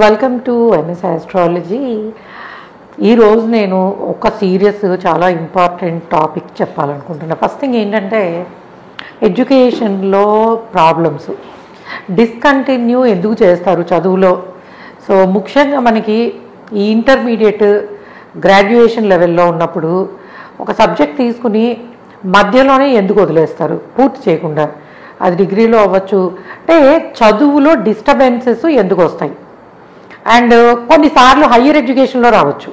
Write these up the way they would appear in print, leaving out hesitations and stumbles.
Welcome to MS astrology. ఈరోజు నేను ఒక సీరియస్ చాలా ఇంపార్టెంట్ టాపిక్ చెప్పాలనుకుంటున్నా. ఫస్ట్ థింగ్ ఏంటంటే ఎడ్యుకేషన్లో ప్రాబ్లమ్స్ డిస్కంటిన్యూ ఎందుకు చేస్తారు చదువులో. సో ముఖ్యంగా మనకి ఈ ఇంటర్మీడియట్ గ్రాడ్యుయేషన్ లెవెల్లో ఉన్నప్పుడు ఒక సబ్జెక్ట్ తీసుకుని మధ్యలోనే ఎందుకు వదిలేస్తారు పూర్తి చేయకుండా. అది డిగ్రీలో అవ్వచ్చు. అంటే చదువులో డిస్టర్బెన్సెస్ ఎందుకు వస్తాయి అండ్ కొన్నిసార్లు హయ్యర్ ఎడ్యుకేషన్లో రావచ్చు.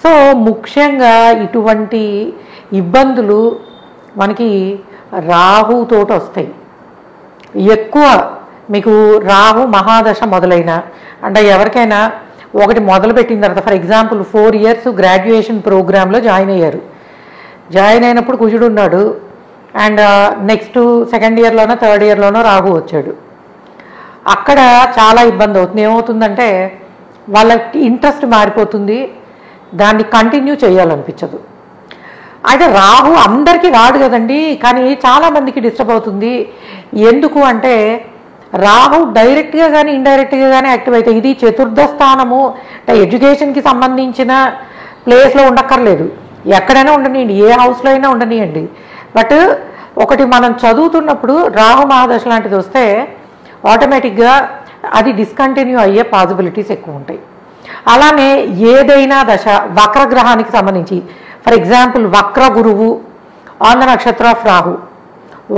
సో ముఖ్యంగా ఇటువంటి ఇబ్బందులు మనకి రాహుతోటి వస్తాయి. ఎక్కువ మీకు రాహు మహాదశ మొదలైన అంటే ఎవరికైనా ఒకటి మొదలుపెట్టిన తర్వాత ఫర్ ఎగ్జాంపుల్ 4 years గ్రాడ్యుయేషన్ ప్రోగ్రాంలో జాయిన్ అయ్యారు. జాయిన్ అయినప్పుడు కుజుడు ఉన్నాడు అండ్ నెక్స్ట్ సెకండ్ ఇయర్లోనో థర్డ్ ఇయర్లోనో రాహు వచ్చాడు. అక్కడ చాలా ఇబ్బంది అవుతుంది. ఏమవుతుందంటే వాళ్ళకి ఇంట్రెస్ట్ మారిపోతుంది, దాన్ని కంటిన్యూ చేయాలనిపించదు. అయితే రాహు అందరికీ రాడు కదండి, కానీ చాలామందికి డిస్టర్బ్ అవుతుంది. ఎందుకు అంటే రాహు డైరెక్ట్గా కానీ ఇండైరెక్ట్గా కానీ యాక్టివ్ అయితే ఇది చతుర్థ స్థానము అంటే ఎడ్యుకేషన్కి సంబంధించిన ప్లేస్లో ఉండక్కర్లేదు, ఎక్కడైనా ఉండనియండి, ఏ హౌస్లో అయినా ఉండనియండి. బట్ ఒకటి మనం చదువుతున్నప్పుడు రాహు మహాదశ లాంటిది వస్తే ఆటోమేటిక్గా అది డిస్కంటిన్యూ అయ్యే పాసిబిలిటీస్ ఎక్కువ ఉంటాయి. అలానే ఏదైనా దశ వక్రగ్రహానికి సంబంధించి ఫర్ ఎగ్జాంపుల్ వక్ర గురువు ఆన్ ద నక్షత్ర ఆఫ్ రాహు,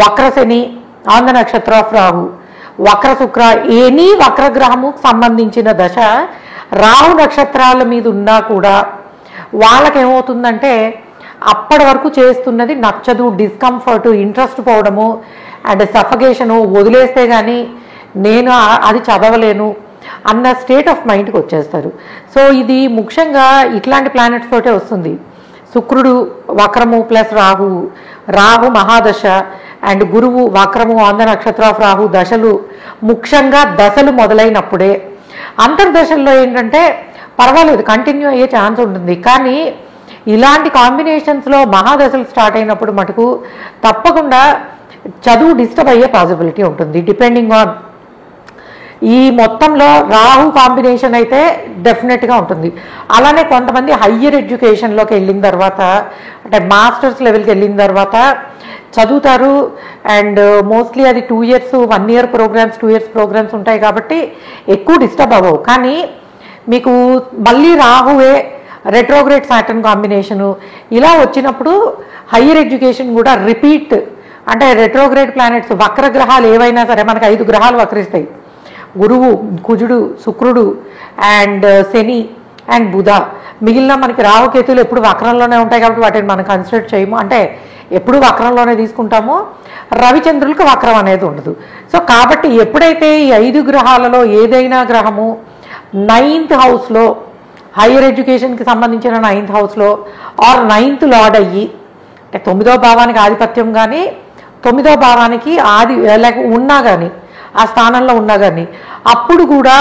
వక్ర శని ఆన్ ద నక్షత్ర ఆఫ్ రాహు, వక్ర శుక్ర, ఎనీ వక్రగ్రహము సంబంధించిన దశ రాహు నక్షత్రాల మీద ఉన్నా కూడా వాళ్ళకేమవుతుందంటే అప్పటి వరకు చేస్తున్నది నచ్చదు, డిస్కంఫర్ట్, ఇంట్రెస్ట్ పోవడము అండ్ సఫకేషను, వదిలేస్తే కానీ నేను అది చదవలేను అన్న స్టేట్ ఆఫ్ మైండ్కి వచ్చేస్తారు. సో ఇది ముఖ్యంగా ఇట్లాంటి ప్లానెట్స్ తోటే వస్తుంది. శుక్రుడు వక్రము ప్లస్ రాహు మహాదశ అండ్ గురువు వక్రము ఆన్ ద నక్షత్ర ఆఫ్ రాహు దశలు, ముఖ్యంగా దశలు మొదలైనప్పుడే. అంతర్దశల్లో ఏంటంటే పర్వాలేదు కంటిన్యూ అయ్యే ఛాన్స్ ఉంటుంది, కానీ ఇలాంటి కాంబినేషన్స్లో మహాదశలు స్టార్ట్ అయినప్పుడు మటుకు తప్పకుండా చదువు డిస్టర్బ్ అయ్యే పాసిబిలిటీ ఉంటుంది. డిపెండింగ్ ఆన్ ఈ మొత్తంలో రాహు కాంబినేషన్ అయితే డెఫినెట్గా ఉంటుంది. అలానే కొంతమంది హయ్యర్ ఎడ్యుకేషన్లోకి వెళ్ళిన తర్వాత అంటే మాస్టర్స్ లెవెల్కి వెళ్ళిన తర్వాత చదువుతారు అండ్ మోస్ట్లీ అది 2 years 1 year programmes 2 years programmes ఉంటాయి కాబట్టి ఎక్కువ డిస్టర్బ్ అవ్వవు. కానీ మీకు మళ్ళీ రాహువే రెట్రోగ్రేడ్ సాటర్న్ కాంబినేషను ఇలా వచ్చినప్పుడు హయ్యర్ ఎడ్యుకేషన్ కూడా రిపీట్ అంటే రెట్రోగ్రేడ్ ప్లానెట్స్ వక్రగ్రహాలు ఏవైనా సరే మనకు 5 గ్రహాలు వక్రిస్తాయి. గురువు, కుజుడు, శుక్రుడు అండ్ శని అండ్ బుధ. మిగిలిన మనకి రాహుకేతులు ఎప్పుడు వక్రంలోనే ఉంటాయి కాబట్టి వాటిని మనం కన్సిడర్ చేయము, అంటే ఎప్పుడు వక్రంలోనే తీసుకుంటామో. రవిచంద్రులకు వక్రం అనేది ఉండదు. సో కాబట్టి ఎప్పుడైతే ఈ 5 గ్రహాలలో ఏదైనా గ్రహము 9th హౌస్లో హైయర్ ఎడ్యుకేషన్కి సంబంధించిన 9th హౌస్లో ఆర్ 9th లార్డ్ అయ్యి అంటే 9వ భావానికి ఆధిపత్యం కానీ 9వ భావానికి లేక ఉన్నా కానీ ఆ స్థానంలో ఉన్నా కానీ అప్పుడు కూడా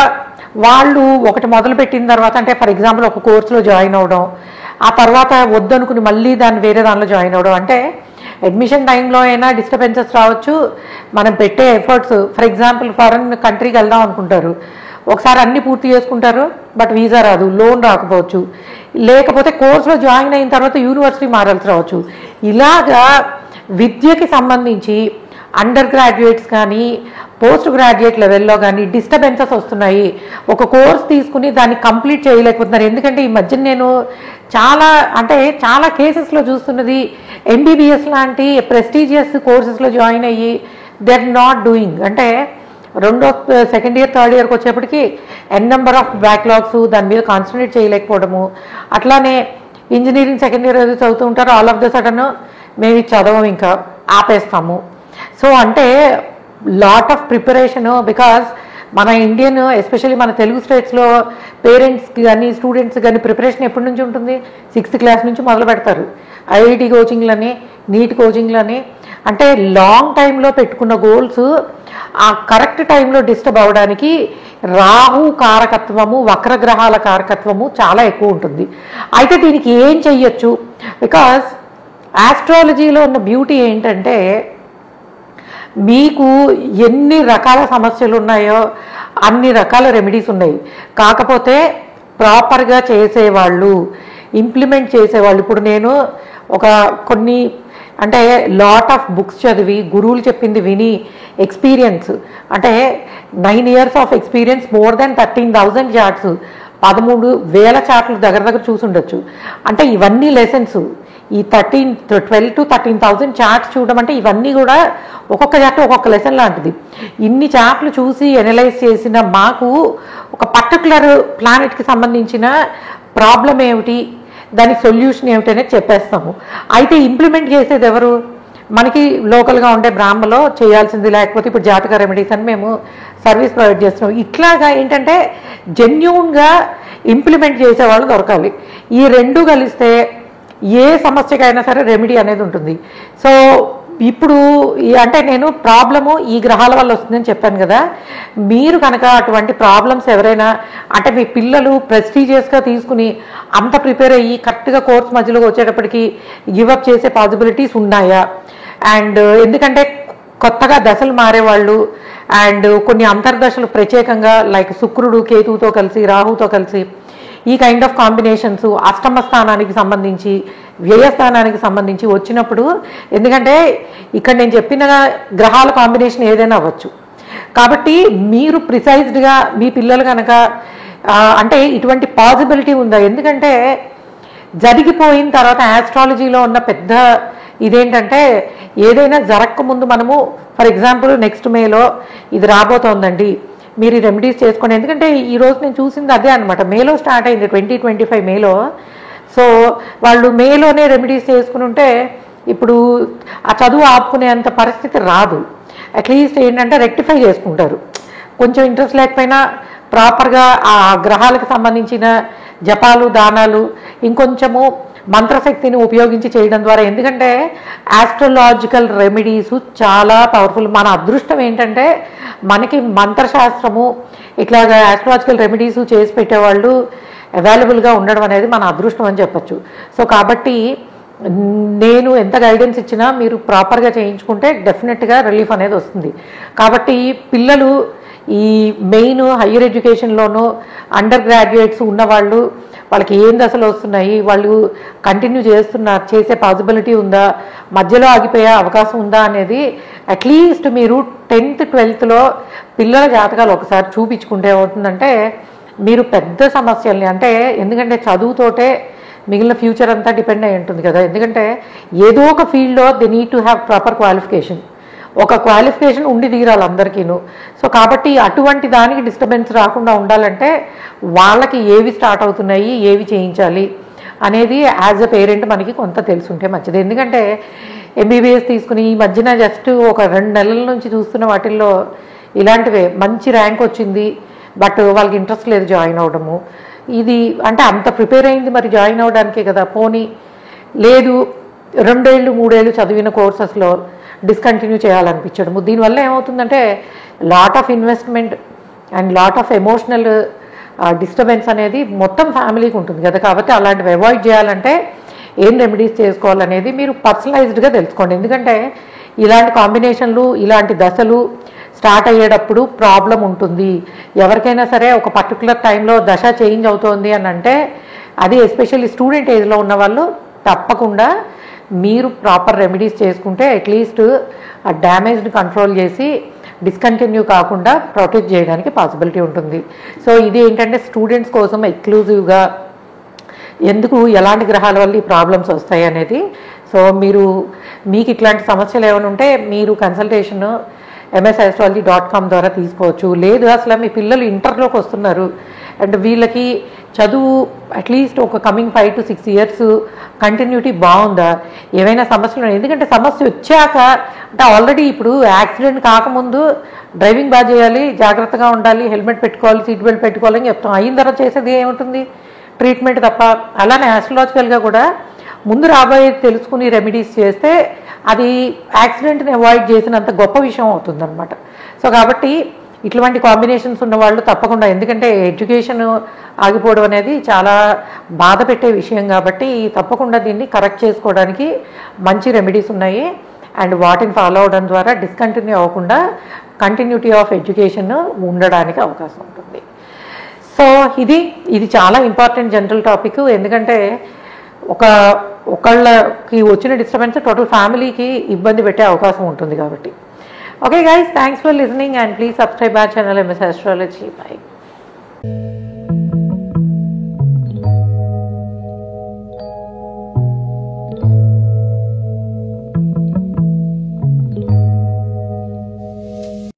వాళ్ళు ఒకటి మొదలుపెట్టిన తర్వాత అంటే ఫర్ ఎగ్జాంపుల్ ఒక కోర్సులో జాయిన్ అవ్వడం, ఆ తర్వాత వద్దనుకుని మళ్ళీ దాన్ని వేరే దానిలో జాయిన్ అవ్వడం, అంటే అడ్మిషన్ టైంలో అయినా డిస్టర్బెన్సెస్ రావచ్చు. మనం పెట్టే ఎఫర్ట్స్ ఫర్ ఎగ్జాంపుల్ ఫారెన్ కంట్రీకి వెళ్దాం అనుకుంటారు, ఒకసారి అన్నీ పూర్తి చేసుకుంటారు బట్ వీసా రాదు, లోన్ రాకపోవచ్చు, లేకపోతే కోర్సులో జాయిన్ అయిన తర్వాత యూనివర్సిటీ మారాల్సి రావచ్చు. ఇలాగా విద్యకి సంబంధించి అండర్ గ్రాడ్యుయేట్స్ కానీ పోస్ట్ గ్రాడ్యుయేట్ లెవెల్లో కానీ డిస్టర్బెన్సెస్ వస్తున్నాయి. ఒక కోర్స్ తీసుకుని దాన్ని కంప్లీట్ చేయలేకపోతున్నారు. ఎందుకంటే ఈ మధ్య నేను చాలా కేసెస్లో చూస్తున్నది MBBS లాంటి ప్రెస్టీజియస్ కోర్సెస్లో జాయిన్ అయ్యి దే ఆర్ నాట్ డూయింగ్, అంటే సెకండ్ ఇయర్ థర్డ్ ఇయర్కి వచ్చేప్పటికి నెంబర్ ఆఫ్ బ్యాక్లాగ్స్, దాని మీద కాన్సన్ట్రేట్ చేయలేకపోవడము. అట్లానే ఇంజనీరింగ్ సెకండ్ ఇయర్ ఏదో చదువుతూ ఉంటారు, ఆల్ ఆఫ్ ద సడన్ మేము ఇది చదవం ఇంకా ఆపేస్తాము. సో అంటే లాట్ ఆఫ్ ప్రిపరేషను, బికాజ్ మన ఇండియన్ ఎస్పెషల్లీ మన తెలుగు స్టేట్స్లో పేరెంట్స్కి కానీ స్టూడెంట్స్ కానీ ప్రిపరేషన్ ఎప్పటి నుంచి ఉంటుంది, 6th class నుంచి మొదలు పెడతారు. IIT కోచింగ్లని, నీట్ కోచింగ్లని, అంటే లాంగ్ టైంలో పెట్టుకున్న గోల్స్ ఆ కరెక్ట్ టైంలో డిస్టర్బ్ అవ్వడానికి రాహు కారకత్వము, వక్రగ్రహాల కారకత్వము చాలా ఎక్కువ ఉంటుంది. అయితే దీనికి ఏం చెయ్యొచ్చు, బికాజ్ ఆస్ట్రాలజీలో ఉన్న బ్యూటీ ఏంటంటే మీకు ఎన్ని రకాల సమస్యలు ఉన్నాయో అన్ని రకాల రెమెడీస్ ఉన్నాయి. కాకపోతే ప్రాపర్గా చేసేవాళ్ళు, ఇంప్లిమెంట్ చేసేవాళ్ళు, ఇప్పుడు నేను ఒక కొన్ని అంటే లాట్ ఆఫ్ బుక్స్ చదివి గురువులు చెప్పింది విని ఎక్స్పీరియన్స్ అంటే 9 years of experience, more than 13,000 charts, 13,000 చార్ట్లు దగ్గర చూసి ఉండొచ్చు. అంటే ఇవన్నీ లెసన్స్, ఈ 12 to 13,000 చార్ట్స్ చూడడం అంటే ఇవన్నీ కూడా ఒక్కొక్క చార్ట్ ఒక్కొక్క లెసన్ లాంటిది. ఇన్ని చార్ట్లు చూసి ఎనలైజ్ చేసిన మాకు ఒక పర్టికులర్ ప్లానెట్కి సంబంధించిన ప్రాబ్లం ఏమిటి, దానికి సొల్యూషన్ ఏమిటి అనేది చెప్పేస్తాము. అయితే ఇంప్లిమెంట్ చేసేది ఎవరు? మనకి లోకల్గా ఉండే బ్రాహ్మలో చేయాల్సింది, లేకపోతే ఇప్పుడు జాతక రెమెడీస్ అని మేము సర్వీస్ ప్రొవైడ్ చేస్తున్నాం. ఇట్లాగా ఏంటంటే జెన్యూన్గా ఇంప్లిమెంట్ చేసేవాళ్ళు దొరకాలి. ఈ రెండు కలిస్తే ఏ సమస్యకైనా సరే రెమెడీ అనేది ఉంటుంది. సో ఇప్పుడు అంటే నేను ప్రాబ్లము ఈ గ్రహాల వల్ల వస్తుందని చెప్పాను కదా, మీరు కనుక అటువంటి ప్రాబ్లమ్స్ ఎవరైనా అంటే మీ పిల్లలు ప్రెస్టీజియస్గా తీసుకుని అంత ప్రిపేర్ అయ్యి కరెక్ట్గా కోర్స్ మధ్యలో వచ్చేటప్పటికి గివప్ చేసే పాసిబిలిటీస్ ఉన్నాయా? అండ్ ఎందుకంటే కొత్తగా దశలు మారేవాళ్ళు అండ్ కొన్ని అంతర్దశలు ప్రత్యేకంగా లైక్ శుక్రుడు కేతువుతో కలిసి రాహుతో కలిసి ఈ కైండ్ ఆఫ్ కాంబినేషన్స్ అష్టమ స్థానానికి సంబంధించి వ్యయస్థానానికి సంబంధించి వచ్చినప్పుడు, ఎందుకంటే ఇక్కడ నేను చెప్పిన గ్రహాల కాంబినేషన్ ఏదైనా అవ్వచ్చు. కాబట్టి మీరు ప్రిసైజ్డ్గా మీ పిల్లలు కనుక అంటే ఇటువంటి పాసిబిలిటీ ఉందా? ఎందుకంటే జరిగిపోయిన తర్వాత ఆస్ట్రాలజీలో ఉన్న పెద్ద ఇదేంటంటే ఏదైనా జరగకముందు మనము ఫర్ ఎగ్జాంపుల్ నెక్స్ట్ మేలో ఇది రాబోతోందండి, మీరు ఈ రెమెడీస్ చేసుకోండి. ఎందుకంటే ఈరోజు నేను చూసింది అదే అనమాట. మేలో స్టార్ట్ అయింది 2025 మేలో. సో వాళ్ళు మేలోనే రెమెడీస్ చేసుకుని ఉంటే ఇప్పుడు ఆ చదువు ఆపుకునేంత పరిస్థితి రాదు. అట్లీస్ట్ ఏంటంటే రెక్టిఫై చేసుకుంటారు. కొంచెం ఇంట్రెస్ట్ లేకపోయినా ప్రాపర్గా ఆ గ్రహాలకు సంబంధించిన జపాలు దానాలు ఇంకొంచెము మంత్రశక్తిని ఉపయోగించి చేయడం ద్వారా, ఎందుకంటే ఆస్ట్రలాజికల్ రెమెడీస్ చాలా పవర్ఫుల్. మన అదృష్టం ఏంటంటే మనకి మంత్రశాస్త్రము ఇట్లాగా ఆస్ట్రలాజికల్ రెమెడీస్ చేసి పెట్టేవాళ్ళు అవైలబుల్గా ఉండడం అనేది మన అదృష్టం అని చెప్పచ్చు. సో కాబట్టి నేను ఎంత గైడెన్స్ ఇచ్చినా మీరు ప్రాపర్గా చేయించుకుంటే డెఫినెట్గా రిలీఫ్ అనేది వస్తుంది. కాబట్టి పిల్లలు ఈ మెయిన్ హయ్యర్ ఎడ్యుకేషన్లోనూ అండర్ గ్రాడ్యుయేట్స్ ఉన్నవాళ్ళు వాళ్ళకి ఏం దశలు వస్తున్నాయి, వాళ్ళు కంటిన్యూ చేసే పాసిబిలిటీ ఉందా, మధ్యలో ఆగిపోయే అవకాశం ఉందా అనేది అట్లీస్ట్ మీరు 10th 12thలో పిల్లల జాతకాలు ఒకసారి చూపించుకుంటే ఏమవుతుందంటే మీరు పెద్ద సమస్యల్ని అంటే ఎందుకంటే చదువుతోటే మిగిలిన ఫ్యూచర్ అంతా డిపెండ్ అయి ఉంటుంది కదా. ఎందుకంటే ఏదో ఒక ఫీల్డ్లో they need to have proper qualification, ఒక క్వాలిఫికేషన్ ఉండి తీరాలి అందరికీను. సో కాబట్టి అటువంటి దానికి డిస్టర్బెన్స్ రాకుండా ఉండాలంటే వాళ్ళకి ఏవి స్టార్ట్ అవుతున్నాయి, ఏవి చేయించాలి అనేది యాజ్ అ పేరెంట్ మనకి కొంత తెలుసుంటే మంచిది. ఎందుకంటే ఎంబీబీఎస్ తీసుకుని ఈ మధ్యన జస్ట్ ఒక 2 నెలల నుంచి చూస్తున్న వాటిల్లో ఇలాంటివే మంచి ర్యాంక్ వచ్చింది బట్ వాళ్ళకి ఇంట్రెస్ట్ లేదు జాయిన్ అవ్వడము. ఇది అంటే అంత ప్రిపేర్ అయింది మరి జాయిన్ అవ్వడానికే కదా, పోనీ లేదు 2 ఏళ్ళు 3 ఏళ్ళు చదివిన కోర్సెస్లో డిస్కంటిన్యూ చేయాలనిపించడము. దీనివల్ల ఏమవుతుందంటే lot of investment and lot of emotional disturbance అనేది మొత్తం ఫ్యామిలీకి ఉంటుంది కదా. కాబట్టి అలాంటివి అవాయిడ్ చేయాలంటే ఏం రెమెడీస్ చేసుకోవాలనేది మీరు పర్సనలైజ్డ్గా తెలుసుకోండి. ఎందుకంటే ఇలాంటి కాంబినేషన్లు ఇలాంటి దశలు స్టార్ట్ అయ్యేటప్పుడు ప్రాబ్లం ఉంటుంది. ఎవరికైనా సరే ఒక పర్టికులర్ టైంలో దశ చేంజ్ అవుతోంది అని అంటే అది ఎస్పెషల్లీ స్టూడెంట్ ఏజ్లో ఉన్న వాళ్ళు తప్పకుండా మీరు ప్రాపర్ రెమెడీస్ చేసుకుంటే అట్లీస్ట్ ఆ డ్యామేజ్ని కంట్రోల్ చేసి డిస్కంటిన్యూ కాకుండా ప్రొటెక్ట్ చేయడానికి పాసిబిలిటీ ఉంటుంది. సో ఇది ఏంటంటే స్టూడెంట్స్ కోసం ఎక్స్క్లూజివ్గా ఎందుకు ఎలాంటి గ్రహాల వల్ల ఈ ప్రాబ్లమ్స్ వస్తాయి అనేది. సో మీకు ఇట్లాంటి సమస్యలు ఏమైనా ఉంటే మీరు కన్సల్టేషన్ msastrology.com ద్వారా తీసుకోవచ్చు. లేదు అసలు మీ పిల్లలు ఇంటర్లోకి వస్తున్నారు అండ్ వీళ్ళకి చదువు అట్లీస్ట్ ఒక కమింగ్ 5 to 6 years కంటిన్యూటీ బాగుందా, ఏమైనా సమస్యలు ఉన్నాయి. ఎందుకంటే సమస్య వచ్చాక అంటే ఆల్రెడీ ఇప్పుడు యాక్సిడెంట్ కాకముందు డ్రైవింగ్ బాగా చేయాలి, జాగ్రత్తగా ఉండాలి, హెల్మెట్ పెట్టుకోవాలి, సీట్ బెల్ట్ పెట్టుకోవాలని చెప్తాం. అయిన తర్వాత చేసేది ఏముంటుంది, ట్రీట్మెంట్ తప్ప. అలానే ఆస్ట్రలాజికల్గా కూడా ముందు రాబోయేది తెలుసుకుని రెమెడీస్ చేస్తే అది యాక్సిడెంట్ని అవాయిడ్ చేసినంత గొప్ప విషయం అవుతుందన్నమాట. సో కాబట్టి ఇటువంటి కాంబినేషన్స్ ఉన్నవాళ్ళు తప్పకుండా, ఎందుకంటే ఎడ్యుకేషన్ ఆగిపోవడం అనేది చాలా బాధ పెట్టే విషయం కాబట్టి తప్పకుండా దీన్ని కరెక్ట్ చేసుకోవడానికి మంచి రెమెడీస్ ఉన్నాయి అండ్ వాటిని ఫాలో అవడం ద్వారా డిస్కంటిన్యూ అవ్వకుండా కంటిన్యూటీ ఆఫ్ ఎడ్యుకేషన్ ఉండడానికి అవకాశం ఉంటుంది. సో ఇది చాలా ఇంపార్టెంట్ జనరల్ టాపిక్. ఎందుకంటే ఒకళ్ళకి వచ్చిన డిస్టర్బెన్స్ టోటల్ ఫ్యామిలీకి ఇబ్బంది పెట్టే అవకాశం ఉంటుంది కాబట్టి. Okay guys, thanks for listening and please subscribe our channel MS Astrology. Bye.